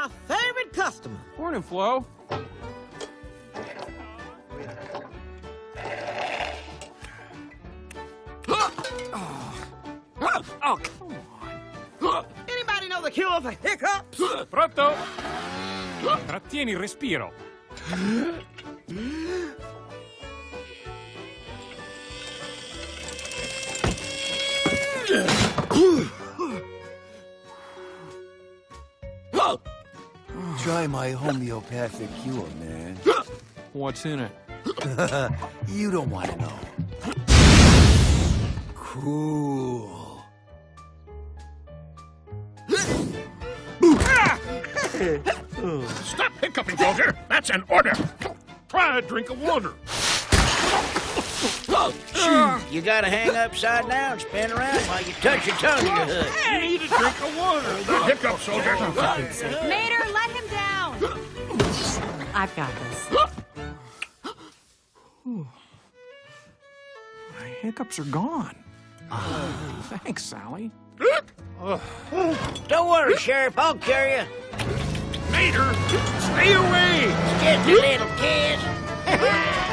my favorite customer. Morning, Flo. Oh, come on. Anybody know the cure for hiccups? Pronto? Trattieni il respiro. Try my homeopathic cure, man. What's in it? You don't want to know. Cool. Stop hiccuping, soldier! That's an order! Try a drink of water. You gotta hang upside down, spin around while you touch your tongue to your hood. You need a drink of water. The hiccup, soldier. Mater, let him down! I've got this. My hiccups are gone. Thanks, Sally. Don't worry, Sheriff, I'll carry you. Mater, stay away! Just a little kiss.